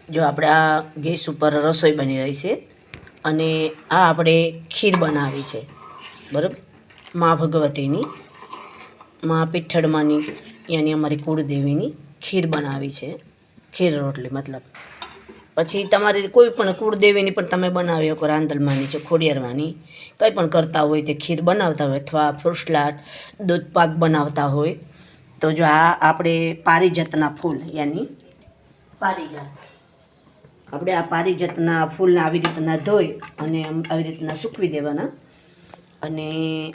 જો આપણે આ ગેસ ઉપર રસોઈ બની રહી છે અને આ આપણે ખીર બનાવી છે, બરાબર. મા ભગવતીની, મા પીઠળમાંની યાની અમારી કુળદેવીની ખીર બનાવી છે, ખીર રોટલી મતલબ. પછી તમારી કોઈ પણ કુળદેવીની પણ તમે બનાવી શકો, રાંદલમાંની છે, ખોડિયારમાંની, કંઈ પણ કરતા હોય તે ખીર બનાવતા હોય, અથવા ફ્રૂટસલાટ દૂધ પાક બનાવતા હોય. તો જો આ આપણે પારિજાતના ફૂલ યાની પારિજાત, આપણે આ પારિજાતના ફૂલને આવી રીતના ધોઈ અને આવી રીતના સૂકવી દેવાના. અને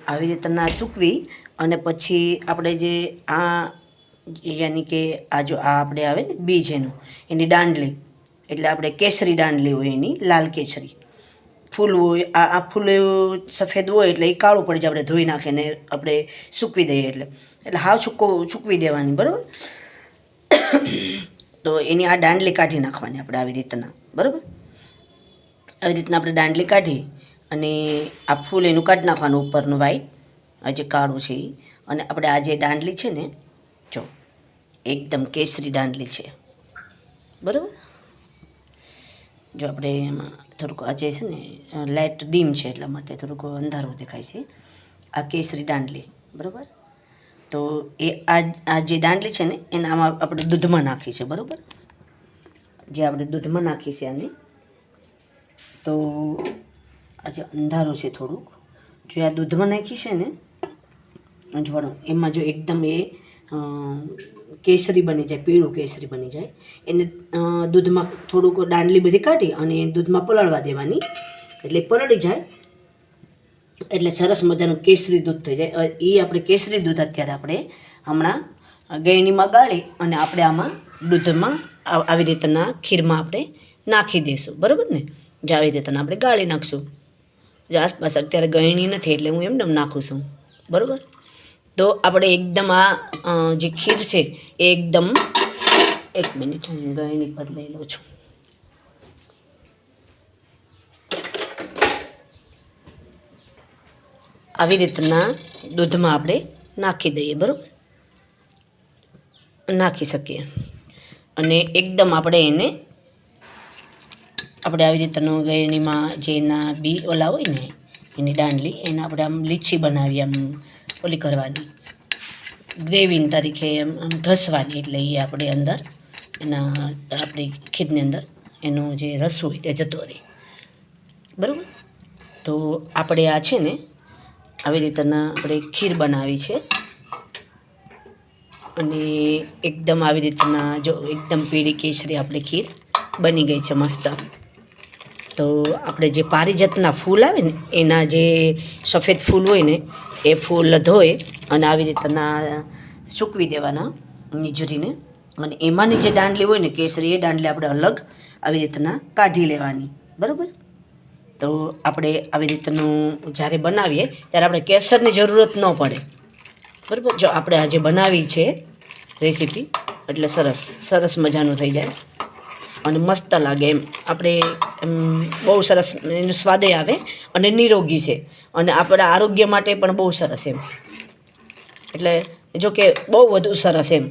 આવી રીતના સૂકવી અને પછી આપણે જે આ યાની કે આ જો આ આપણે આવે ને બીજ એની દાંડલી, એટલે આપણે કેસરી દાંડલી હોય એની, લાલ કેસરી ફૂલ હોય. આ ફૂલ સફેદ હોય એટલે એ કાળું પડી જાય, આપણે ધોઈ નાખીને આપણે સૂકવી દઈએ એટલે હાવ સૂકવી દેવાની, બરાબર. તો એની આ દાંડલી કાઢી નાખવાની આપણે આવી રીતના, બરાબર. આવી રીતના આપણે દાંડલી કાઢી અને આ ફૂલ એનું કાઢી નાખવાનું ઉપરનું વાઈટ, આ જે કાળું છે એ. અને આપણે આ જે દાંડલી છે ને, જો એકદમ કેસરી દાંડલી છે, બરાબર. જો આપણે એમાં થોડુંક આ જે છે ને લાઇટ ડીમ છે એટલા માટે થોડુંક અંધારું દેખાય છે. આ કેસરી દાંડલી, બરાબર. તો એ આ જે દાંડલી છે ને એને આમાં આપણે દૂધમાં નાખી છે, બરાબર. જે આપણે દૂધમાં નાખી છે આને, તો આ જે અંધારું છે થોડુંક, જો આ દૂધમાં નાખી છે ને જોવાનું, એમાં જો એકદમ એ કેસરી બની જાય, પીળું કેસરી બની જાય, એને દૂધમાં થોડુંક દાંડલી બધી કાઢી અને દૂધમાં પલાળવા દેવાની. એટલે પલળી જાય એટલે સરસ મજાનું કેસરી દૂધ થઈ જાય. એ આપણે કેસરી દૂધ અત્યારે આપણે હમણાં ગળણીમાં ગાળી અને આપણે આમાં દૂધમાં આવી રીતના ખીરમાં આપણે નાખી દઈશું, બરાબર ને. જો આવી રીતના આપણે ગાળી નાખશું. જો આસપાસ અત્યારે ગળણી નથી એટલે હું એમને નાખું છું, બરાબર. તો આપણે એકદમ આ જે ખીર છે એ એકદમ, એક મિનિટ હું ગળણી બદલાઈ લઉં છું. આવી રીતના દૂધમાં આપણે નાખી દઈએ, બરાબર, નાખી શકીએ. અને એકદમ આપણે એને આવી રીતનું ગળણીમાં જે એના બી ઓલા હોય ને એની દાંડલી, એને આપણે આમ લીચી બનાવી, આમ ઓલી કરવાની, ગ્રેવી તરીકે આમ ઘસવાની. એટલે એ આપણે અંદર એના આપણી ખીરની અંદર એનો જે રસ હોય તે જતો રહે, બરાબર. તો આપણે આ છે ને આવી રીતના આપણે ખીર બનાવી છે અને એકદમ આવી રીતના જો એકદમ પીળી કેસરી આપણી ખીર બની ગઈ છે મસ્ત. તો આપણે જે પારિજાતના ફૂલ આવે ને એના જે સફેદ ફૂલ હોય ને એ ફૂલ ધોઈ અને આવી રીતના સૂકવી દેવાના નીચરીને, અને એમાંની જે દાંડલી હોય ને કેસરી, એ દાંડલી આપણે અલગ આવી રીતના કાઢી લેવાની, બરાબર. તો આપણે આવી રીતનું જ્યારે બનાવીએ ત્યારે આપણે કેસરની જરૂરત ન પડે, બરાબર. જો આપણે આજે બનાવી છે રેસીપી એટલે સરસ મજાનું થઈ જાય અને મસ્ત લાગે એમ. આપણે એમ બહુ સરસ એનો સ્વાદે આવે અને નિરોગી છે અને આપણા આરોગ્ય માટે પણ બહુ સરસ એમ. એટલે જો કે બહુ વધુ સરસ એમ,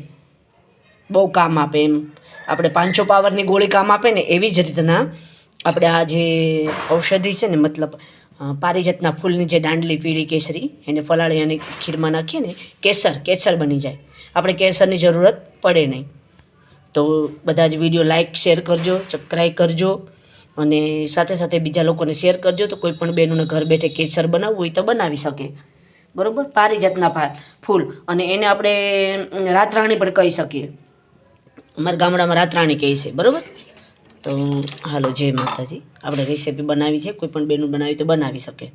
બહુ કામ આપે એમ. આપણે 500 પાવરની ગોળી કામ આપે ને એવી જ રીતના આપણે આ જે ઔષધિ છે ને, મતલબ પારિજાતના ફૂલની જે દાંડલી પીળી કેસરી, એને ફલાળી અને ખીરમાં નાખીએ ને કેસર બની જાય. આપણે કેસરની જરૂરત પડે નહીં. તો બધા જ વિડીયો લાઇક શેર કરજો, સબસ્ક્રાઈબ કરજો અને સાથે સાથે બીજા લોકોને શેર કરજો. તો કોઈ પણ બહેનોને ઘર બેઠે કેસર બનાવવું હોય તો બનાવી શકે, બરાબર. પારિજાતના ફૂલ, અને એને આપણે રાતરાણી પણ કહી શકીએ. અમારા ગામડામાં રાતરાણી કહે છે, બરાબર. તો હાલો, જય માતાજી. આપણે રેસીપી બનાવી છે, કોઈ પણ બહેનો બનાવી તો બનાવી શકે.